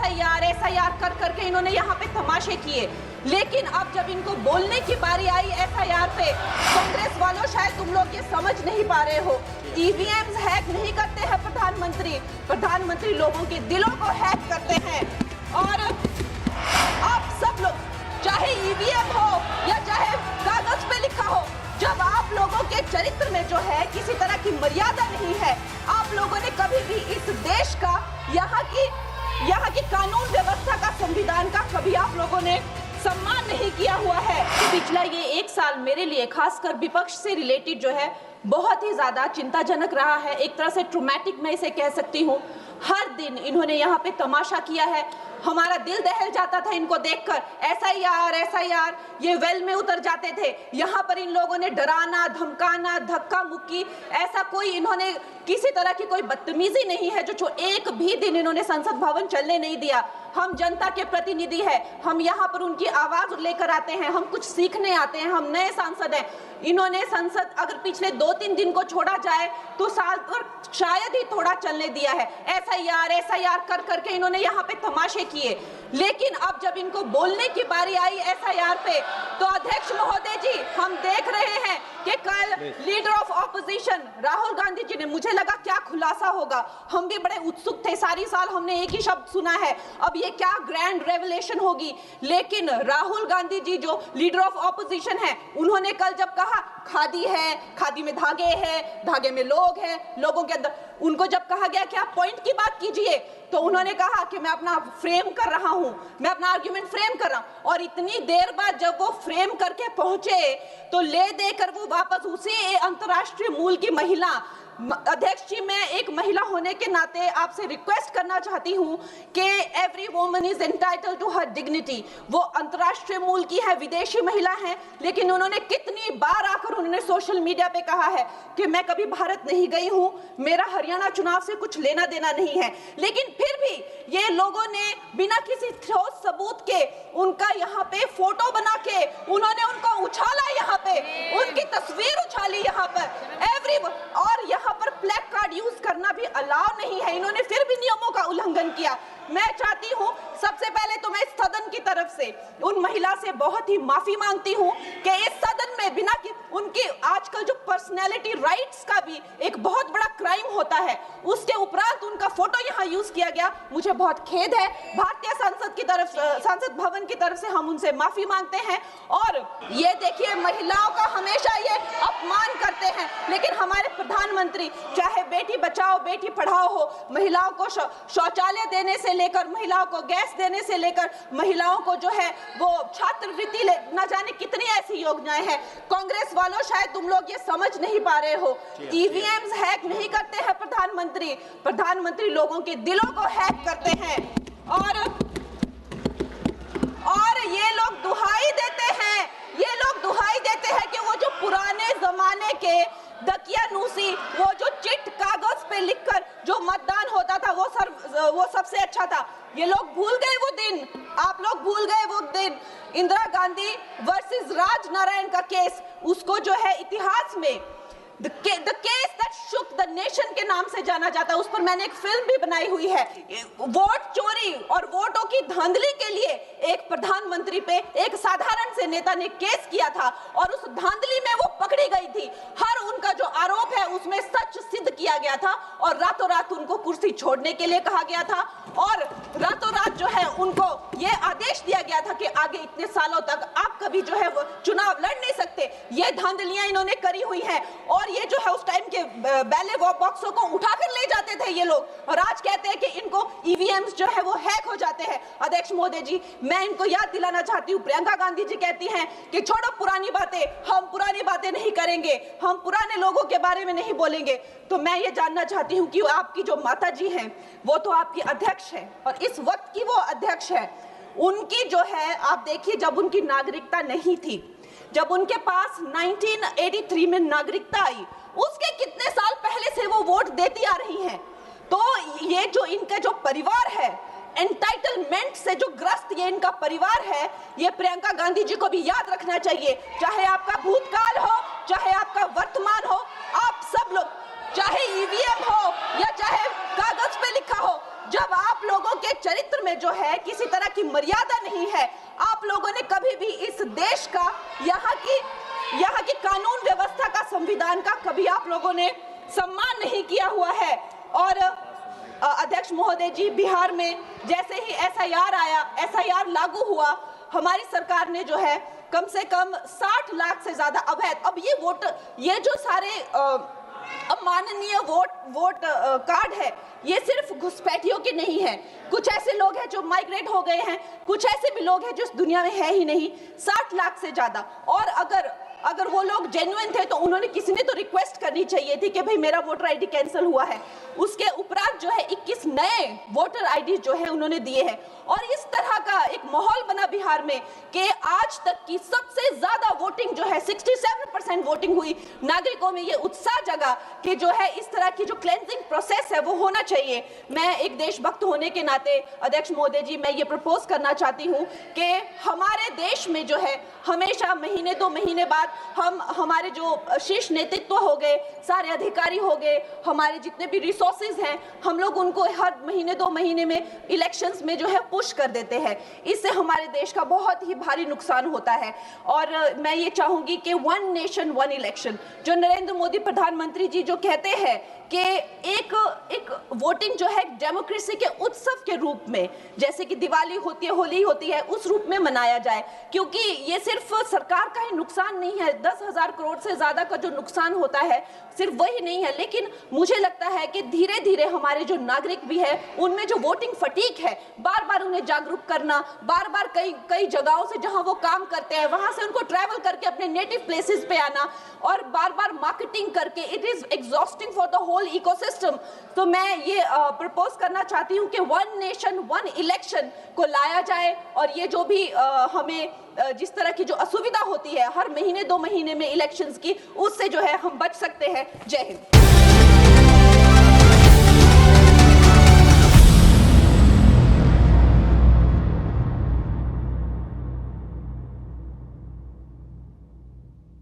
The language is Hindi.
एसआईआर कर करके इन्होंने यहाँ पे तमाशे किए। लेकिन अब जब इनको बोलने की बारी आई एसआईआर पे, कांग्रेस वालों शायद तुम लोग ये समझ नहीं पा रहे हो, ईवीएम्स हैक नहीं करते हैं प्रधानमंत्री लोगों के दिलों को हैक करते हैं। और आप सब लोग, चाहे ईवीएम हो या चाहे कागज पे लिखा हो, जब आप लोगों के चरित्र में जो है किसी तरह की मर्यादा नहीं है, आप लोगों ने कभी भी इस देश का, यहाँ की कानून व्यवस्था का, संविधान का कभी आप लोगों ने सम्मान नहीं किया हुआ है। तो पिछला ये एक साल मेरे लिए खासकर विपक्ष से रिलेटेड जो है बहुत ही ज्यादा चिंताजनक रहा है। एक तरह से ट्रॉमेटिक मैं इसे कह सकती हूँ। हर दिन इन्होंने यहाँ पे तमाशा किया है, हमारा दिल दहल जाता था इनको देखकर। एसआईआर ये वेल में उतर जाते थे। यहाँ पर इन लोगों ने डराना, धमकाना, धक्का मुक्की, ऐसा कोई इन्होंने किसी तरह की कोई बदतमीजी नहीं है जो एक भी दिन इन्होंने संसद भवन चलने नहीं दिया। हम जनता के प्रतिनिधि हैं, हम यहाँ पर उनकी आवाज लेकर आते हैं, हम कुछ सीखने आते हैं, हम नए सांसद हैं। इन्होंने संसद अगर पिछले 2-3 दिन को छोड़ा जाए तो साल भर शायद ही थोड़ा चलने दिया है। एसआईआर कर करके इन्होंने यहाँ पे तमाशे किए। लेकिन अब जब इनको बोलने की बारी आई एसआईआर पे, तो अध्यक्ष महोदय जी, हम देख रहे हैं कि कल leader of opposition Rahul Gandhi ji ने, मुझे लगा क्या खुलासा होगा, हम भी बड़े उत्सुक थे, सारी साल हमने एक ही शब्द सुना है, अब ये क्या ग्रैंड रेवलेशन होगी। लेकिन राहुल गांधी जी जो लीडर ऑफ ऑपोजिशन है, उन्होंने कल जब कहा खादी है, खादी में धागे हैं, धागे में लोग हैं, लोगों के अंदर, उनको जब कहा गया कि आप पॉइंट की बात कीजिए, तो उन्होंने कहा कि मैं अपना फ्रेम कर रहा हूं, मैं अपना आर्ग्यूमेंट फ्रेम कर रहा हूं। और इतनी देर बाद जब वो फ्रेम करके पहुंचे तो ले देकर वो वापस उसी अंतर्राष्ट्रीय मूल की महिला, अध्यक्ष जी, मैं एक महिला होने के नाते आपसे रिक्वेस्ट करना चाहती हूं कि every woman is entitled to her dignity. वो अंतर्राष्ट्रीय मूल की है, विदेशी महिला है, लेकिन उन्होंने कितनी बार आकर उन्होंने सोशल मीडिया पे कहा है कि मैं कभी भारत नहीं गई हूं, मेरा हरियाणा चुनाव से कुछ लेना देना नहीं है। लेकिन फिर भी ये लोगों ने बिना किसी ठोस सबूत के उनका यहाँ पे फोटो बना के उन्होंने उनको उछाला, यहाँ पे उनकी तस्वीर उछाली यहाँ पर और यहाँ पर प्लेक कार्ड यूज करना भी अलाउ नहीं है। इन्होंने फिर भी नियमों का उल्लंघन किया। मैं चाहती हूँ सबसे पहले तो मैं इस सदन की तरफ से उन महिला से बहुत ही माफी मांगती हूँ कि इस सदन में बिना कि उनकी आजकल जो पर्सनैलिटी राइट्स का भी एक बहुत बड़ा क्राइम होता है, उसके उपरांत उनका फोटो यहाँ यूज किया गया। मुझे बहुत खेद है। भारतीय संसद की तरफ, संसद भवन की तरफ से हम उनसे माफी मांगते हैं। और ये देखिए, महिलाओं का हमेशा ये अपमान करते हैं, लेकिन हमारे प्रधानमंत्री चाहे बेटी बचाओ बेटी पढ़ाओ हो, महिलाओं को शौचालय देने से लेकर, महिलाओं को गैस देने से लेकर, महिलाओं को जो है वो छात्रवृत्ति, न जाने कितनी ऐसी योजनाएं हैं। कांग्रेस वालों शायद तुम लोग ये समझ नहीं पा रहे हो, ईवीएम्स हैक नहीं करते हैं प्रधानमंत्री लोगों के दिलों को हैक करते हैं। और ये लोग दुहाई देते हैं कि वो जो पुराने जमाने के दकियानूसी, वो जो चिट कागज पे लिखकर जो मतदान होता था वो सबसे अच्छा था। ये लोग भूल गए वो दिन, आप लोग भूल गए वो दिन। इंदिरा गांधी वर्सेस राज नारायण का केस, उसको जो है इतिहास में The case that shook the nation के नाम से जाना जाता है। उस पर मैंने एक फिल्म भी बनाई हुई है। वोट चोरी और वोटों की धांधली के लिए एक प्रधानमंत्री पे एक साधारण से नेता ने केस किया था और उस धांधली में वो पकड़ी गई थी। हर उनका जो आरोप है उसमें सच सिद्ध किया गया था और रातों रात उनको कुर्सी छोड़ने के लिए कहा गया था और रातों रात जो है उनको ये आदेश दिया गया था कि आगे इतने सालों तक आप कभी जो है वो चुनाव लड़ नहीं सकते। ये धांधलियां इन्होंने करी हुई हैं और ये जो है उस टाइम के बैलेट बॉक्सों को उठाकर ले जाते थे ये लोग, और आज कहते हैं कि इनको ईवीएम्स जो है वो हैक हो जाते हैं। अध्यक्ष महोदय जी, मैं इनको याद दिलाना चाहती हूँ, प्रियंका गांधी जी कहती हैं कि छोड़ो पुरानी बातें, हम पुरानी बातें नहीं करेंगे, हम पुराने लोगों के बारे में नहीं बोलेंगे। तो मैं ये जानना चाहती हूँ कि आपकी जो माता जी हैं वो तो आपकी अध्यक्ष है और इस वक्त की वो अध्यक्ष है। उनकी जो है, आप देखिए, जब उनकी नागरिकता नहीं थी, जब उनके पास 1983 में नागरिकता आई, उसके कितने साल पहले से वो वोट देती आ रही हैं। तो ये जो इनका जो परिवार है, एंटाइटलमेंट से जो ग्रस्त ये इनका परिवार है, ये प्रियंका गांधी जी को भी याद रखना चाहिए। चाहे आपका भूतकाल हो, चाहे आपका वर्तमान हो, आप सब लोग, चाहे ईवीएम हो या चाहे कागज पे लिखा हो, जब आप लोगों के चरित्र में जो है किसी तरह की मर्यादा नहीं है, आप लोगों ने कभी भी इस देश का, यहाँ की कानून व्यवस्था का, संविधान का कभी आप लोगों ने सम्मान नहीं किया हुआ है। और अध्यक्ष महोदय जी, बिहार में जैसे ही एसआईआर आया, एसआईआर लागू हुआ, हमारी सरकार ने जो है कम से कम 60 लाख से ज्यादा अवैध, अब ये जो सारे अमाननीय वोट कार्ड है, ये सिर्फ घुसपैठियों के नहीं है। कुछ ऐसे लोग हैं जो माइग्रेट हो गए हैं, कुछ ऐसे भी लोग हैं जो इस दुनिया में है ही नहीं। 60 लाख से ज्यादा। और अगर वो लोग जेन्युइन थे तो उन्होंने, किसी ने तो रिक्वेस्ट करनी चाहिए थी कि भाई मेरा वोटर आईडी कैंसिल हुआ है। उसके उपरांत जो है 21 नए वोटर आईडी जो है उन्होंने दिए हैं। और इस तरह का एक माहौल बना बिहार में कि आज तक की सबसे ज्यादा वोटिंग जो है 67% वोटिंग हुई। नागरिकों में ये उत्साह जगा कि जो है इस तरह की जो क्लेंजिंग प्रोसेस है वो होना चाहिए। मैं एक देशभक्त होने के नाते अध्यक्ष महोदय जी, मैं ये प्रपोज करना चाहती हूँ कि हमारे देश में जो है हमेशा महीने 2 महीने बाद हमारे जो शीर्ष नेतृत्व हो गए, सारे अधिकारी हो गए, हमारे जितने भी रिसोर्सेज हैं, हम लोग उनको हर महीने 2 महीने में इलेक्शंस में जो है पुश कर देते हैं। इससे हमारे देश का बहुत ही भारी नुकसान होता है। और मैं ये चाहूंगी कि 1 नेशन 1 इलेक्शन, जो नरेंद्र मोदी प्रधानमंत्री जी जो कहते हैं कि एक वोटिंग जो है डेमोक्रेसी के उत्सव के रूप में, जैसे कि दिवाली होती है, होली होती है, उस रूप में मनाया जाए। क्योंकि ये सिर्फ सरकार का ही नुकसान नहीं है, 10,000 करोड़ से ज्यादा का जो नुकसान होता है सिर्फ वही नहीं है, लेकिन मुझे लगता है कि धीरे धीरे हमारे जो नागरिक भी है उनमें जो वोटिंग फटीक है, बार बार उन्हें जागरूक करना, बार बार कई जगहों से जहां वो काम करते हैं वहां से उनको ट्रैवल करके अपने नेटिव प्लेसेस पे आना और बार बार मार्केटिंग करके, it is exhausting for the whole ecosystem. तो मैं ये प्रपोज करना चाहती हूँ कि 1 नेशन 1 इलेक्शन को लाया जाए। और ये जो भी हमें जिस तरह की जो असुविधा होती है हर महीने 2 महीने में इलेक्शंस की, उससे जो है हम बच सकते हैं। जय हिंद।